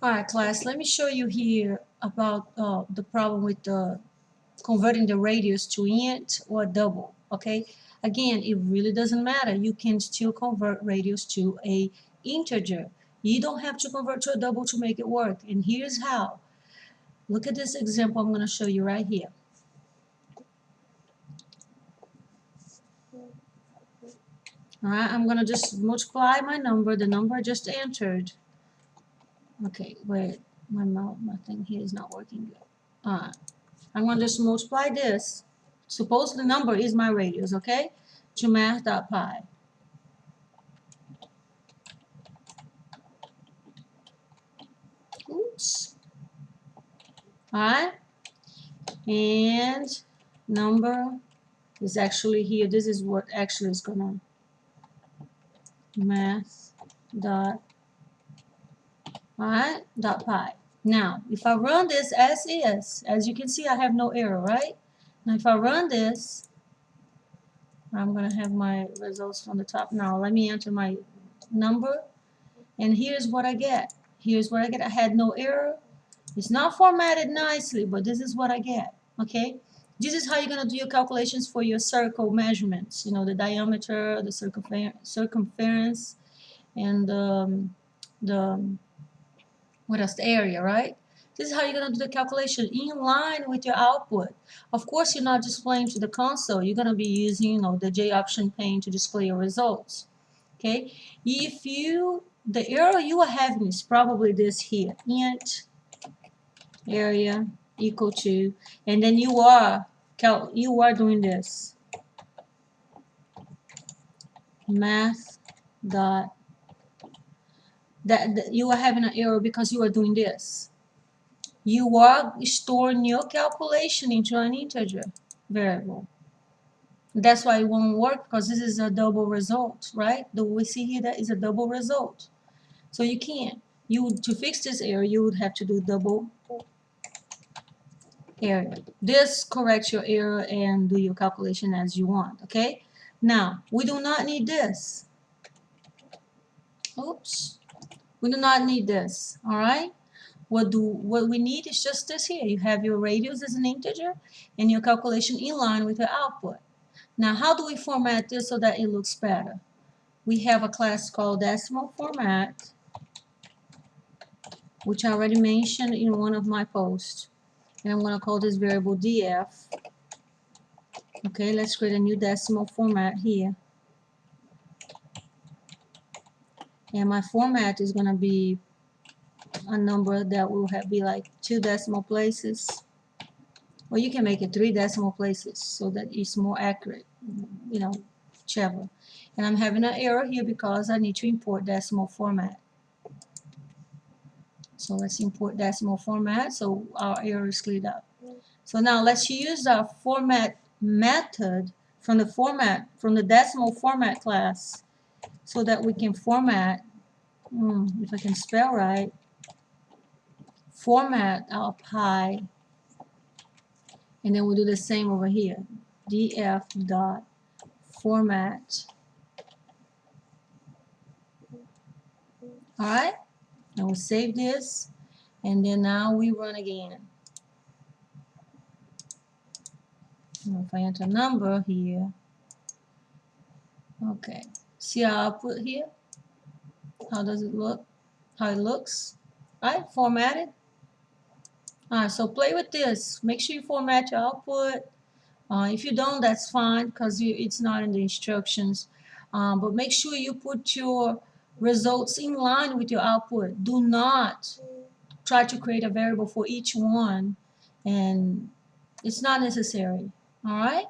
All right, class, let me show you here about the problem with converting the radius to int or double, okay? Again, it really doesn't matter. You can still convert radius to a integer. You don't have to convert to a double to make it work, and here's how. Look at this example I'm going to show you right here. All right, I'm going to just multiply my number, the number I just entered. Okay, wait, my thing here is not working good. All right. I'm going to just multiply this. Suppose the number is my radius, okay? To math.pi. Oops. Alright? And number is actually here. This is what actually is going to math.pi. Now, if I run this as is, as you can see, I have no error, right? Now, if I run this, I'm going to have my results from the top. Now, let me enter my number, and here's what I get. Here's what I get. I had no error. It's not formatted nicely, but this is what I get, okay? This is how you're going to do your calculations for your circle measurements, you know, the diameter, the circumference, and what else, the area, right? This is how you're going to do the calculation in line with your output. Of course, you're not displaying to the console. You're going to be using, you know, the J option pane to display your results, okay? If the error you are having is probably this here, int area equal to, and then you are doing this math dot that you are having an error because you are doing this. You are storing your calculation into an integer variable. That's why it won't work, because this is a double result, right? Do we see here that is a double result? So you can't. To fix this error, you would have to do double area. This corrects your error and do your calculation as you want, okay? Now, we do not need this. Oops. We do not need this, all right? What we need is just this here. You have your radius as an integer and your calculation in line with your output. Now, how do we format this so that it looks better? We have a class called decimal format, which I already mentioned in one of my posts. And I'm going to call this variable df. Okay, let's create a new decimal format here. And my format is going to be a number that will be like 2 decimal places. Or you can make it 3 decimal places so that it's more accurate, you know, whichever. And I'm having an error here because I need to import decimal format. So let's import decimal format so our error is cleared up. So now let's use our format method from the decimal format class so that we can format, if I can spell right, format our pi, and then we'll do the same over here, df dot format. All right, and we'll save this, and then now we run again. And if I enter a number here, okay, see our output here? How does it look? How it looks? All right, formatted. All right, so play with this. Make sure you format your output. If you don't, that's fine because it's not in the instructions. But make sure you put your results in line with your output. Do not try to create a variable for each one, and it's not necessary. All right?